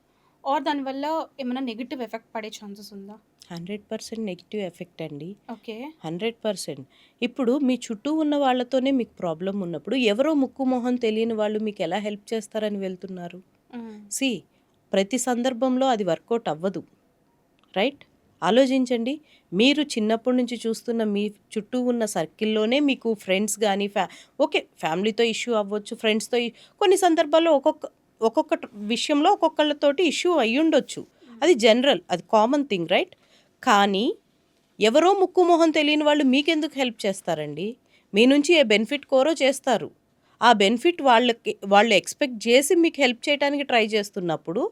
ఆర్ దానివల్ల ఏమైనా నెగెటివ్ ఎఫెక్ట్ పడే ఛాన్సెస్ ఉందా? 100% నెగెటివ్ ఎఫెక్ట్ అండి. ఓకే. 100%. ఇప్పుడు మీ చుట్టూ ఉన్న వాళ్ళతోనే మీకు ప్రాబ్లమ్ ఉన్నప్పుడు, ఎవరో ముక్కు మొహం తెలియని వాళ్ళు మీకు ఎలా హెల్ప్ చేస్తారని వెళ్తున్నారు? హ్మ్. సీ, ప్రతి సందర్భంలో అది వర్కౌట్ అవ్వదు. రైట్? ఆలోచించండి. మీరు చిన్నప్పటి నుంచి చూస్తున్న మీ చుట్టూ ఉన్న సర్కిల్‌లోనే మీకు ఫ్రెండ్స్ గానీ, ఓకే. ఫ్యామిలీతో ఇష్యూ అవ్వచ్చు. ఫ్రెండ్స్‌తో కొన్ని సందర్భాల్లో ఒక్కొక్క విషయంలో ఒక్కొక్కళ్ళతోటి ఇష్యూ అయ్యుండొచ్చు. అది జనరల్. అది కామన్ థింగ్. రైట్? కానీ ఎవరో ముక్కు మొహం తెలియని వాళ్ళు మీకెందుకు హెల్ప్ చేస్తారండి? మీ నుంచి ఏ బెనిఫిట్ కోరో చేస్తారు. ఆ బెనిఫిట్ వాళ్ళు ఎక్స్‌పెక్ట్ జేసి మీకు హెల్ప్ చేయటానికి ట్రై చేస్తున్నప్పుడు,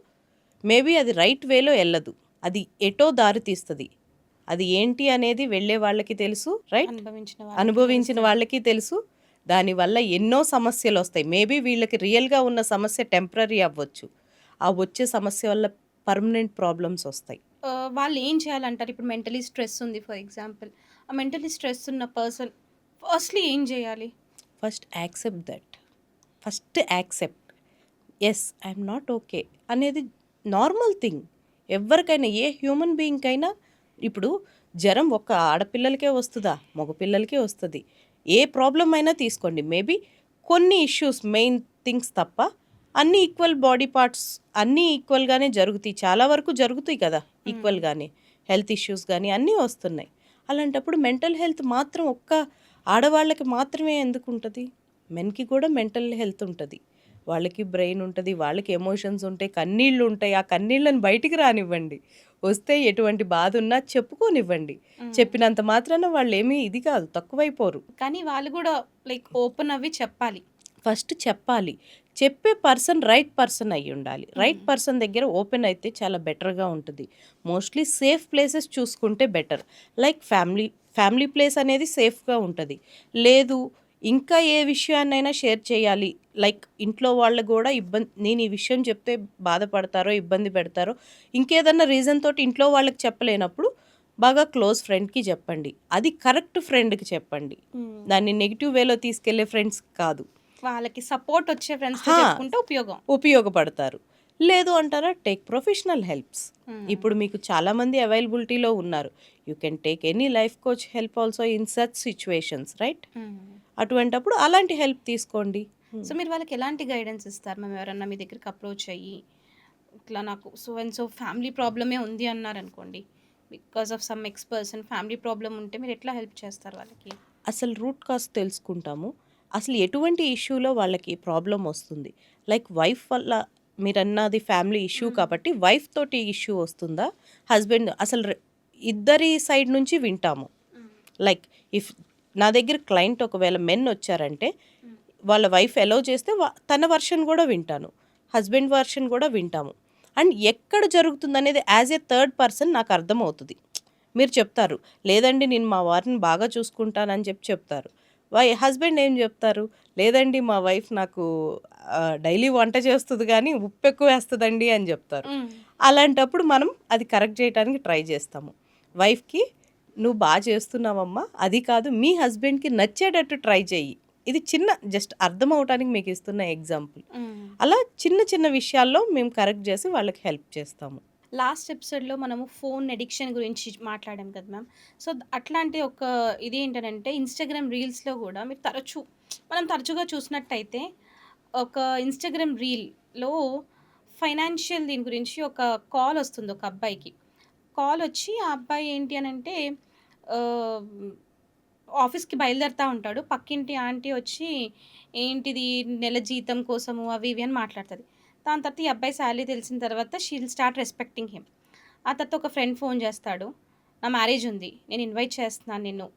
మేబీ అది రైట్ వేలో ఎళ్ళదు. అది ఎటో దారి తీస్తది. అది ఏంటి అనేది వెళ్ళే వాళ్ళకి తెలుసు. రైట్? అనుభవించిన వాళ్ళకి అనుభవించిన తెలుస్తది. వాళ్ళకి తెలుసు. దానివల్ల ఎన్నో సమస్యలొస్తాయి. మేబీ వీళ్ళకి రియల్‌గా ఉన్న సమస్య టెంపరరీ అవ్వచ్చు. ఆ వచ్చే సమస్య వల్ల పర్మనెంట్ ప్రాబ్లమ్స్ ఒస్తాయి. వాళ్ళేం చేయాలంటారు? ఇప్పుడు మెంటలీ స్ట్రెస్ ఉంది ఫర్ ఎగ్జాంపుల్. ఆ మెంటలీ స్ట్రెస్ ఉన్న పర్సన్ ఫస్ట్‌లీ ఏం జేయాలి? First accept that. First accept. Yes, I'm not okay అనేది నార్మల్ థింగ్. ఎవ్వరికైనా ఏ హ్యూమన్ బీయింగ్‌కైనా ఇప్పుడు జ్వరం ఒక్క ఆడపిల్లలకే వస్తదా? మగపిల్లలకి వస్తది. ఏ ప్రాబ్లమ్ అయినా తీసుకోండి. మేబీ కొన్ని ఇష్యూస్ మెయిన్ థింగ్స్ తప్ప అన్నీ ఈక్వల్ బాడీ పార్ట్స్ అన్నీ ఈక్వల్‌గానే జరుగుతాయి. చాలా వరకు జరుగుతాయి కదా! హ్మ్. ఈక్వల్‌గానే. హెల్త్ ఇష్యూస్ గానీ అన్నీ వస్తున్నాయి. అలాంటప్పుడు మెంటల్ హెల్త్ మాత్రం ఒక్క ఆడవాళ్ళకి మాత్రమే ఎందుకుంటది? మెన్‌కి కూడా మెంటల్ హెల్త్ ఉంటది. వాళ్ళకి బ్రెయిన్ ఉంటది. వాళ్ళకి ఎమోషన్స్ ఉంటాయి. కన్నీళ్ళు ఉంటాయి. ఆ కన్నీళ్ళని బయటికి రానివ్వండి. వస్తే ఎటువంటి బాధున్నా చెప్పుకోనివ్వండి. హ్మ్. చెప్పినంత మాత్రాన వాళ్ళేమి ఇది కాదు. తక్కువైపోరు. కానీ వాళ్ళు గూడా లైక్ ఓపెన్ అవ్వి చెప్పాలి. ఫస్ట్ చెప్పాలి. చెప్పే పర్సన్ రైట్ పర్సన్ అయ్యుండాలి. రైట్ హ్మ్. పర్సన్ దగ్గర ఓపెన్ అయితే చాలా బెటర్‌గా ఉంటది. మోస్ట్‌లీ సేఫ్ ప్లేసెస్ చూసుకుంటే బెటర్. లైక్ ఫ్యామిలీ ప్లేస్ అనేది సేఫ్‌గా ఉంటది. లేదు, ఇంకా ఏ విషయాన్నైనా షేర్ చేయాలి. లైక్ ఇంట్లో వాళ్ళు గూడా నేను ఈ విషయం చెప్తే బాధపడతారో, ఇబ్బంది పెడతారో, ఇంకేదన్నా రీజన్ తోటి ఇంట్లో వాళ్ళకి చెప్పలేనప్పుడు బాగా క్లోజ్ ఫ్రెండ్‌కి చెప్పండి. అది కరెక్ట్ ఫ్రెండ్‌కి చెప్పండి. హ్మ్. దాన్ని నెగెటివ్ వేలో తీసుకెళ్ళే ఫ్రెండ్స్ కాదు. వాళ్ళకి సపోర్ట్ వచ్చే ఫ్రెండ్స్‌తో హా! చెప్పుకుంటే ఉపయోగం. ఉపయోగపడతారు. లేదు అంటారా, టేక్ ప్రొఫెషనల్ హెల్ప్స్. హ్మ్. ఇప్పుడు మీకు చాలామంది అవైలబిలిటీలో ఉన్నారు. You can take any life coach help also in such situations. Right? హ్మ్. అటువంటప్పుడు అలాంటి హెల్ప్ తీసుకోండి. సో, మీరు వాళ్ళకి ఎలాంటి గైడెన్స్ ఇస్తారు? మ్యామ్ ఎవరన్నా మీ దగ్గరికి అప్రోచ్ అయ్యి, ఇట్లా నాకు సో అండ్ సో ఫ్యామిలీ ప్రాబ్లమే ఉంది అన్నారనుకోండి. Because of some X person family problem ఉంటే మీరు ఎట్లా హెల్ప్ చేస్తారు వాళ్ళకి? అసలు రూట్ కాజ్ తెలుసుకుంటాము. అసలు ఎటువంటి ఇష్యూలో వాళ్ళకి ప్రాబ్లమ్ వస్తుంది. లైక్ వైఫ్ వల్ల మీరన్నది ఫ్యామిలీ ఇష్యూ హ్మ్. కాబట్టి వైఫ్ తోటి ఇష్యూ వస్తుందా? హస్బెండ్ అసలు ఇద్దరి సైడ్ నుంచి వింటాము. హ్మ్. లైక్ ఇఫ్ నా దగ్గర క్లయింట్ ఒకవేళ మెన్ వచ్చారంటే హ్మ్. వాళ్ళ వైఫ్ ఎలో చేస్తే తన వర్షన్ కూడా వింటాను. హస్బెండ్ వర్షన్ కూడా వింటాము. అండ్ ఎక్కడ జరుగుతుందనేది యాజ్ ఏ థర్డ్ పర్సన్ నాకు అర్థమవుతుంది. మీరు చెప్తారు, లేదండి నేను మా వారిని బాగా చూసుకుంటానని చెప్తారు. హస్బెండ్ ఏం చెప్తారు? లేదండి మా వైఫ్ నాకు డైలీ వంట చేస్తుంది కానీ ఉప్పు ఎక్కువ వేస్తుందండి అని చెప్తారు. హ్మ్. అలాంటప్పుడు మనం అది కరెక్ట్ చేయడానికి ట్రై చేస్తాము. వైఫ్‌కి నువ్వు చేస్తున్నావమ్మా, అది కాదు మీ హస్బెండ్‌కి నచ్చేటట్టు ట్రై చెయ్యి. ఇది చిన్న జస్ట్ అర్థం అవ్వటానికి మీకు ఇస్తున్న ఎగ్జాంపుల్. హ్మ్. అలా చిన్న చిన్న విషయాల్లో మేము కరెక్ట్ చేసి వాళ్ళకి హెల్ప్ చేస్తాము. లాస్ట్ ఎపిసోడ్‌లో మనము ఫోన్ అడిక్షన్ గురించి మాట్లాడాం కదా మ్యామ్. సో, అట్లాంటి ఒక ఇది ఏంటనంటే ఇన్‌స్టాగ్రామ్ రీల్స్‌లో గూడా మనం తరచుగా చూసినట్టయితే ఒక ఇన్‌స్టాగ్రామ్ రీల్‌లో ఫైనాన్షియల్ దీని గురించి ఒక కాలొస్తుంది ఒక అబ్బాయికి. కాలొచ్చి ఆ అబ్బాయి ఏంటి అనంటే ఆహ్, ఆఫీస్‌కి బయలుదేరుతా ఉంటాడు. పక్కింటి ఆంటీ వచ్చి, "ఏంటిది నెల జీతం కోసము" అవి ఇవి అని మాట్లాడుతది. దాని తర్వాత ఈ అబ్బాయి సాలరీ తెలిసిన తర్వాత she will start respecting him. ఆ తర్వాత ఒక ఫ్రెండ్ ఫోన్ చేస్తాడు. "నా మ్యారేజ్ ఉంది. నేను ఇన్వైట్ చేస్తున్నాను నిన్ను.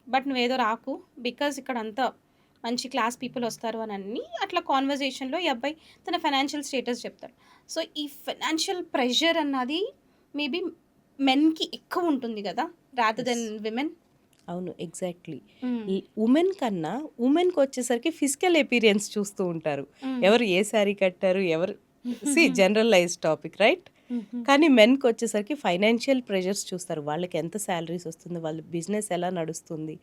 బట్ నువ్వేదో రాకు. బికాజ్ ఇక్కడంతా మంచి క్లాస్ పీపుల్ వస్తారు" అని అట్లా కాన్వర్జేషన్‌లో ఈ అబ్బాయి తన ఫైనాన్షియల్ స్టేటస్ చెప్తాడు. సో, ఈ ఫైనాన్షియల్ ప్రెషర్ అన్నది మేబీ మెన్‌కి ఎక్కువ ఉంటుంది గదా! Rather yes. Than women. అవును. ఎగ్జాక్ట్‌లీ. హ్మ్. ఉమెన్ కన్నా ఉమెన్‌కొచ్చేసరికి ఫిజికల్ అపియరెన్స్ చూస్తూ ఉంటారు. హ్మ్. ఎవరు ఏ శారీ కట్టారు, ఎవరు జనరలైజ్డ్ టాపిక్ రైట్? హుహు. కానీ మెన్‌కొచ్చేసరికి ఫైనాన్షియల్ ప్రెషర్స్ చూస్తారు. వాళ్ళకి ఎంత సాలరీస్ వస్తుంది, వాళ్ళ బిజినెస్ ఎలా నడుస్తుంది,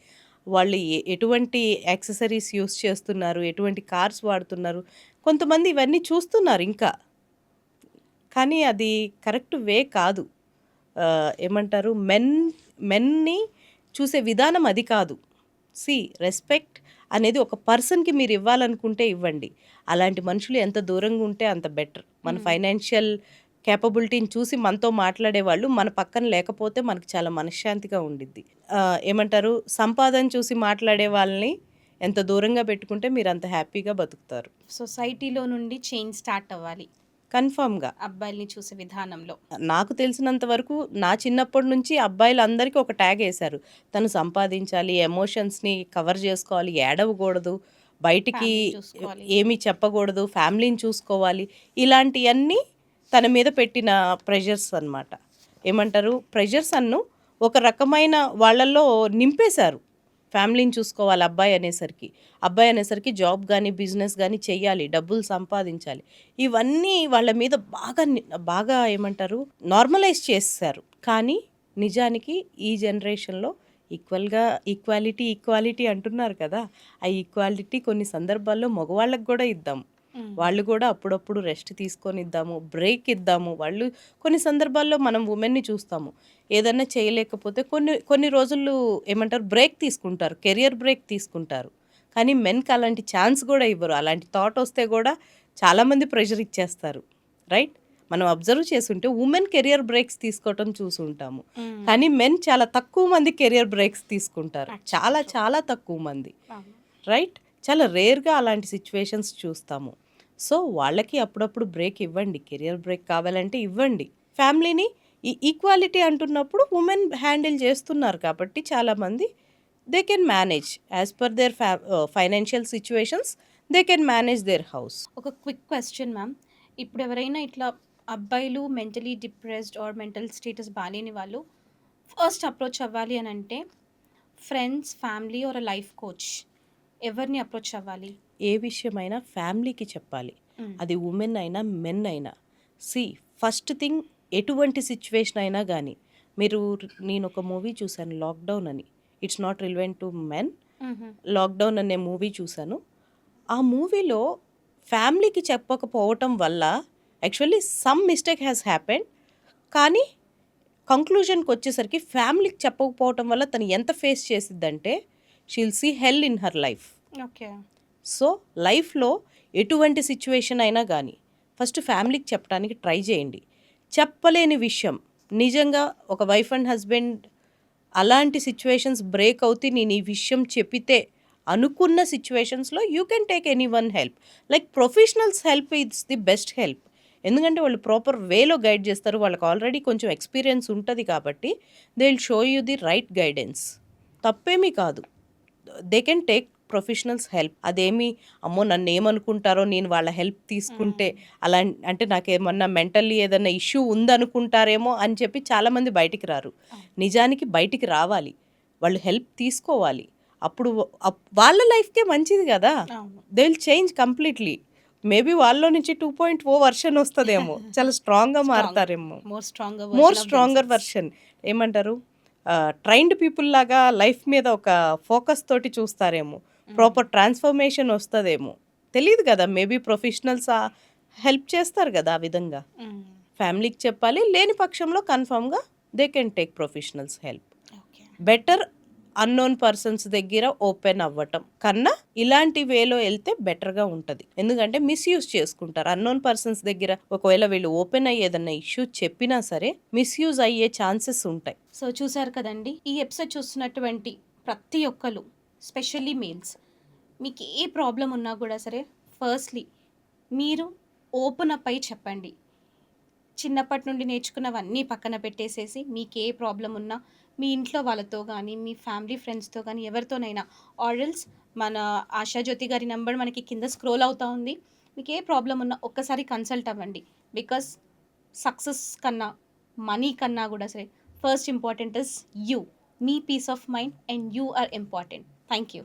వాళ్ళు ఎటువంటి యాక్సెసరీస్ యూజ్ చేస్తున్నారు, ఎటువంటి కార్స్ వాడుతున్నారు. కొంతమంది ఇవన్నీ చూస్తున్నారు ఇంకా. కానీ అది కరెక్ట్ వే కాదు. ఏమంటారు మెన్‌ని చూసే విధానం అది కాదు. రెస్పెక్ట్ అనేది ఒక పర్సన్‌కి మీరు ఇవ్వాలనుకుంటే ఇవ్వండి. అలాంటి మనుషులు ఎంత దూరంగా ఉంటే అంత బెటర్. మన హ్మ్. ఫైనాన్షియల్ కేపబిలిటీని చూసి మనతో మాట్లాడేవాళ్ళు మన పక్కన లేకపోతే మనకు చాలా మనశ్శాంతిగా ఉండిద్ది. ఏమంటారు సంపాదన చూసి మాట్లాడే వాళ్ళని ఎంత దూరంగా పెట్టుకుంటే మీరు అంత హ్యాపీగా బతుకుతారు. సొసైటీలో నుండి చేంజ్ స్టార్ట్ అవ్వాలి. కన్ఫర్మ్‌గా. అబ్బాయిల్ని చూసే విధానంలో. నాకు తెలిసినంత వరకు నా చిన్నప్పటి నుంచి అబ్బాయిలందరికీ ఒక ట్యాగ్ ఏశారు. తను సంపాదించాలి, ఎమోషన్స్‌ని కవర్ జేసుకోవాలి, ఏడవగూడదు, బయటికి ఫ్యామిలీని చూసుకోవాలి. ఏమీ చెప్పగూడదు, ఫ్యామిలీని చూసుకోవాలి. ఇలాంటియన్నీ తన మీద పెట్టిన ప్రెషర్స్ అన్నమాట. ఏమంటారు ప్రెషర్స్ ఒక రకమైన వాళ్ళల్లో నింపేశారు. ఫ్యామిలీని చూసుకోవాలి అబ్బాయి అనేసరికి జాబ్ గానీ, బిజినెస్ గానీ చెయ్యాలి, డబ్బులు సంపాదించాలి. ఇవన్నీ వాళ్ళ మీద బాగా ఏమంటారు నార్మలైజ్ చేసేసారు. కానీ నిజానికి ఈ జనరేషన్‌లో ఈక్వాలిటీ అంటున్నారు కదా! ఆ ఈక్వాలిటీ కొన్ని సందర్భాల్లో మగవాళ్ళకి గూడా ఇద్దాం. హ్మ్. వాళ్ళు కూడా అప్పుడప్పుడు రెస్ట్ తీసుకొనిద్దాము, బ్రేక్ ఇద్దాము. వాళ్ళు కొన్ని సందర్భాల్లో మనం వుమెన్‌ని చూస్తాము. ఏదన్నా చేయలేకపోతే కొన్ని కొన్ని రోజులు ఏమంటారు బ్రేక్ తీసుకుంటారు. కెరియర్ బ్రేక్ తీసుకుంటారు. కానీ మెన్‌కి అలాంటి ఛాన్స్ గూడా ఇవ్వరు. అలాంటి థాట్ వస్తే గూడా చాలామంది ప్రెషర్ ఇచ్చేస్తారు. రైట్? మనం అబ్జర్వ్ చేసుంటే వుమెన్ కెరియర్ బ్రేక్స్ తీసుకోవటం చూసుంటాము. హ్మ్. కానీ మెన్ చాలా తక్కువ మంది కెరియర్ బ్రేక్స్ తీసుకుంటారు. యాక్చువల్లీ చాలా ట్రూ. చాలా తక్కువ మంది. అవును. రైట్? చాలా రేర్‌గా అలాంటి సిట్యుయేషన్స్ చూస్తాము. సో, వాళ్ళకి అప్పుడప్పుడు బ్రేక్ ఇవ్వండి. కెరియర్ బ్రేక్ కావాలంటే ఇవ్వండి. ఫ్యామిలీని ఈక్వాలిటీ అంటున్నప్పుడు వుమెన్ హ్యాండిల్ చేస్తున్నారు కాబట్టి చాలామంది they can manage as per their financial situations they can manage their house. ఒక క్విక్ క్వెషన్ మ్యామ్. ఇప్పుడు ఎవరైనా ఇట్లా అబ్బాయిలు mentally depressed or mental status బాలేని వాళ్ళు ఫస్ట్ అప్రోచ్ అవ్వాలి అని అంటే friends, family or life coach ఎవరిని అప్రోచ్ అవ్వాలి? ఏ విషయమైనా ఫ్యామిలీకి చెప్పాలి. హ్మ్. అది వుమెన్ అయినా, మెన్ అయినా. ఫస్ట్ థింగ్ ఎటువంటి సిట్యుయేషన్ అయినా గానీ, నేనొక మూవీ చూశాను 'లాక్‌డౌన్' అని. It's not relevant to men. హుహు. 'లాక్‌డౌన్' అనే మూవీ చూశాను. ఆ మూవీలో ఫ్యామిలీకి చెప్పకపోవటం వల్ల actually some mistake has happened. కానీ కంక్లూజన్‌కొచ్చేసరికి ఫ్యామిలీకి చెప్పకపోవటం వల్ల తను ఎంత ఫేస్ చేసిద్దంటే she will see hell in her life. Okay. So, లైఫ్‌లో ఎటువంటి సిట్యుయేషన్ అయినా గానీ, ఫస్ట్ ఫ్యామిలీకి చెప్పడానికి ట్రై చేయండి. చెప్పలేని విషయం నిజంగా ఒక వైఫ్ అండ్ హస్బెండ్ అలాంటి సిట్యుయేషన్స్ బ్రేక్ అవుతే నేను ఈ విషయం చెప్పితే అనుకున్న సిట్యుయేషన్స్‌లో you can take anyone help. Like professionals help is the best help. ఎందుకంటే వాళ్ళు ప్రాపర్ వేలో గైడ్ చేస్తారు. వాళ్ళకి ఆల్రెడీ కొంచెం ఎక్స్‌పీరియన్స్ ఉంటది కాబట్టి they will show you the right guidance. తప్పేమీ కాదు. They can take professionals help. అదేమి అమ్మో నన్నేమనుకుంటారో నేను వాళ్ళ హెల్ప్ తీసుకుంటే అలా అంటే నాకేమన్నా మెంటల్లీ ఏదన్నా ఇష్యూ ఉందనుకుంటారేమో అని చెప్పి చాలామంది బయటికి రారు. నిజానికి బయటికి రావాలి. వాళ్ళు హెల్ప్ తీసుకోవాలి. అప్పుడు వాళ్ళ లైఫ్‌కే మంచిది గదా! అవును. They will change completely. Maybe వాళ్ళలో నుంచి 2.0 వర్షన్ వస్తదేమో. చాలా స్ట్రాంగ్‌గా స్ట్రాంగ్. మారతారేమో. More stronger more version of stronger themselves. Version. ఏమంటారు? ట్రైన్డ్ పీపుల్ లాగా లైఫ్ మీద ఒక ఫోకస్ తోటి చూస్తారేమో. Proper transformation వస్తదేమో. తెలీదు గదా! మేబీ ప్రొఫెషనల్స్ హెల్ప్ చేస్తారు గదా! ఆ విధంగా. హ్మ్. ఫ్యామిలీకి చెప్పాలి. లేని పక్షంలో కన్ఫర్మ్‌గా they can take professionals help. Okay. Better unknown persons దగ్గర ఓపెన్ అవ్వటం కన్నా ఇలాంటి వేలో వెళ్తే బెటర్‌గా ఉంటది. ఎందుకంటే మిస్‌యూజ్ చేసుకుంటారు. అన్నోన్ పర్సన్స్ దగ్గర ఒకవేళ వీళ్ళు ఓపెన్ అయ్యి ఏదన్నా ఇష్యూ చెప్పినా సరే మిస్‌యూజ్ అయ్యే ఛాన్సెస్ ఉంటాయి. సో చూసారు కదండీ! ఈ ఎపిసోడ్ చూస్తున్నటువంటి ప్రతి ఒక్కరు స్పెషల్లీ మేల్స్ మీకు ఏ ప్రాబ్లం ఉన్నా కూడా సరే ఫస్ట్లీ మీరు ఓపెన్ అప్ అయి చెప్పండి. చిన్నప్పటి నుండి నేర్చుకున్నవన్నీ పక్కన పెట్టేసేసి మీకు ఏ ప్రాబ్లం ఉన్నా మీ ఇంట్లో వాళ్ళతో కానీ మీ ఫ్యామిలీ ఫ్రెండ్స్తో కానీ ఎవరితోనైనా ఆర్ఎల్స్ మన ఆశాజ్యోతి గారి నెంబర్ మనకి కింద స్క్రోల్ అవుతా ఉంది. మీకు ఏ ప్రాబ్లం ఉన్నా ఒక్కసారి కన్సల్ట్ అవ్వండి. బికాస్ సక్సెస్ కన్నా మనీ కన్నా కూడా సరే ఫస్ట్ ఇంపార్టెంట్ ఇస్ యూ, మీ peace of mind and you are important. Thank you.